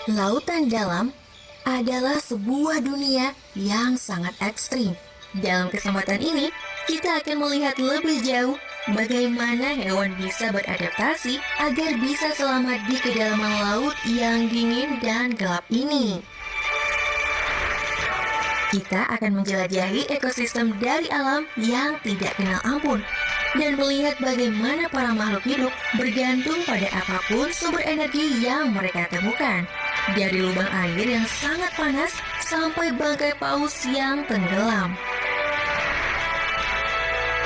Lautan dalam adalah sebuah dunia yang sangat ekstrim. Dalam kesempatan ini, kita akan melihat lebih jauh bagaimana hewan bisa beradaptasi agar bisa selamat di kedalaman laut yang dingin dan gelap ini. Kita akan menjelajahi ekosistem dari alam yang tidak kenal ampun dan melihat bagaimana para makhluk hidup bergantung pada apapun sumber energi yang mereka temukan. Dari lubang air yang sangat panas sampai bangkai paus yang tenggelam.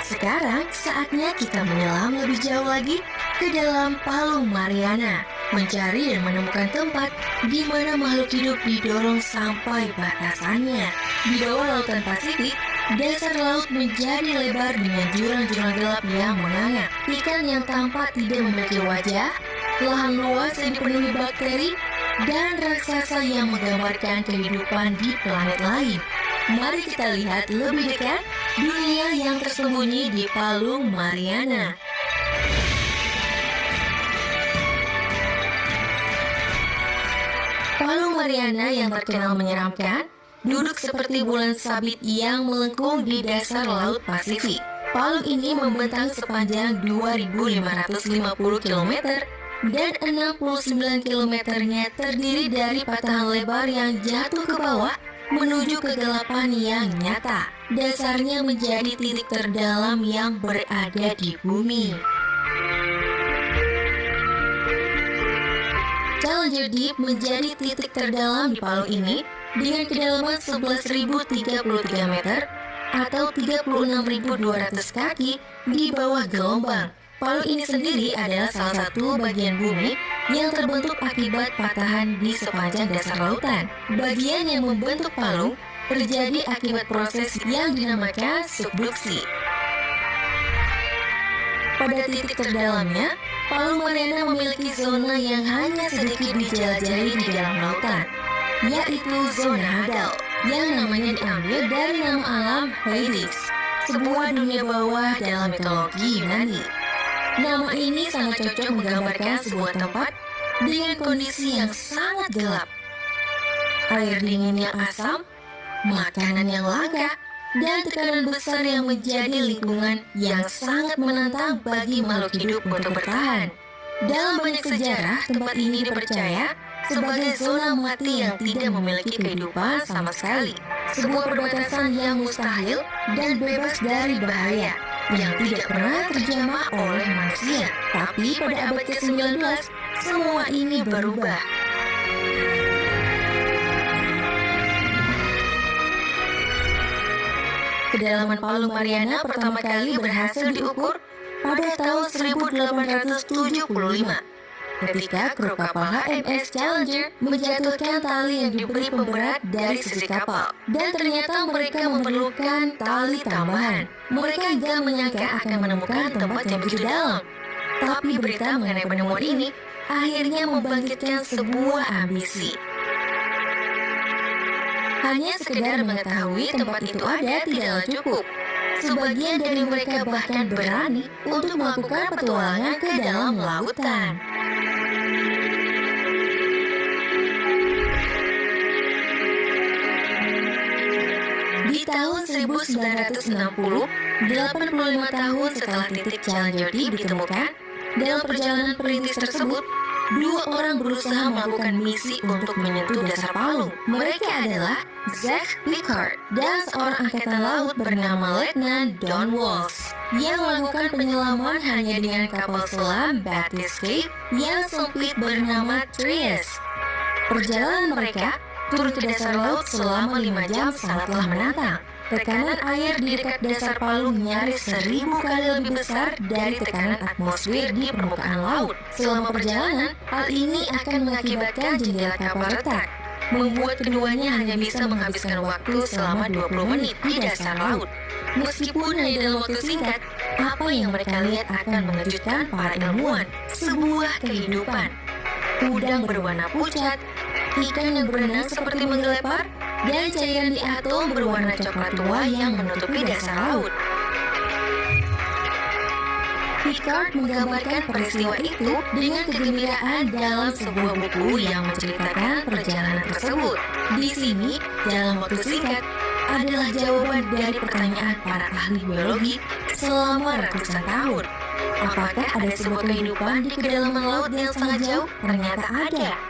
Sekarang saatnya kita menyelam lebih jauh lagi ke dalam Palung Mariana, mencari dan menemukan tempat di mana makhluk hidup didorong sampai batasannya. Di bawah lautan Pasifik, dasar laut menjadi lebar dengan jurang-jurang gelap yang menganga. Ikan yang tampak tidak memiliki wajah, lahan luas yang dipenuhi bakteri, dan raksasa yang menggambarkan kehidupan di planet lain. Mari kita lihat lebih dekat dunia yang tersembunyi di Palung Mariana. Palung Mariana yang terkenal menyeramkan, duduk seperti bulan sabit yang melengkung di dasar Laut Pasifik. Palung ini membentang sepanjang 2.550 km dan 69 kilometernya terdiri dari patahan lebar yang jatuh ke bawah menuju kegelapan yang nyata. Dasarnya menjadi titik terdalam yang berada di bumi. Challenger Deep menjadi titik terdalam di Palung ini dengan kedalaman 11.033 meter atau 36.200 kaki di bawah gelombang. Palung ini sendiri adalah salah satu bagian bumi yang terbentuk akibat patahan di sepanjang dasar lautan. Bagian yang membentuk palung terjadi akibat proses yang dinamakan subduksi. Pada titik terdalamnya, Palung Mariana memiliki zona yang hanya sedikit dijelajahi di dalam lautan, yaitu zona Hadal, yang namanya diambil dari nama alam Hades, sebuah dunia bawah dalam mitologi Yunani. Nama ini sangat cocok menggambarkan sebuah tempat dengan kondisi yang sangat gelap. Air dingin yang asam, makanan yang langka, dan tekanan besar yang menjadi lingkungan yang sangat menantang bagi makhluk hidup untuk bertahan. Dalam banyak sejarah, tempat ini dipercaya sebagai zona mati yang tidak memiliki kehidupan sama sekali. Sebuah perbatasan yang mustahil dan bebas dari bahaya yang tidak pernah terjamah oleh manusia. Tapi pada abad ke-19, semua ini berubah. Kedalaman Palung Mariana pertama kali berhasil diukur pada tahun 1875 ketika kru kapal HMS Challenger menjatuhkan tali yang diberi pemberat dari sisi kapal, dan ternyata mereka memerlukan tali tambahan. Mereka tidak menyangka akan menemukan tempat yang begitu dalam. Tapi berita mengenai penemuan ini akhirnya membangkitkan sebuah ambisi. Hanya sekedar mengetahui tempat itu ada tidaklah cukup. Sebagian dari mereka bahkan berani untuk melakukan petualangan ke dalam lautan. Di tahun 1960, 85 tahun setelah titik Challenger Deep ditemukan, dalam perjalanan perintis tersebut, dua orang berusaha melakukan misi untuk menyentuh dasar palung. Mereka adalah Zach Pickard dan seorang angkatan laut bernama Letnan Don Walsh yang melakukan penyelaman hanya dengan kapal selam Bathyscaphe yang sempit bernama Trieste. Perjalanan mereka turun ke dasar laut selama 5 jam sangatlah menantang. Tekanan air di dekat dasar palung nyaris 1000 kali lebih besar dari tekanan atmosfer di permukaan laut. Selama perjalanan, hal ini akan mengakibatkan jendela kapal retak, membuat keduanya hanya bisa menghabiskan waktu selama 20 menit di dasar laut. Meskipun hanya dalam waktu singkat, apa yang mereka lihat akan mengejutkan para ilmuwan. Sebuah kehidupan. Udang berwarna pucat, ikan yang berenang seperti menggelepar, dan cairan di atom berwarna coklat tua yang menutupi dasar laut. Picard menggambarkan peristiwa itu dengan kegembiraan dalam sebuah buku yang menceritakan perjalanan tersebut. Di sini, dalam waktu singkat, adalah jawaban dari pertanyaan para ahli biologi selama ratusan tahun. Apakah ada sebuah kehidupan di kedalaman laut yang sangat jauh? Ternyata ada.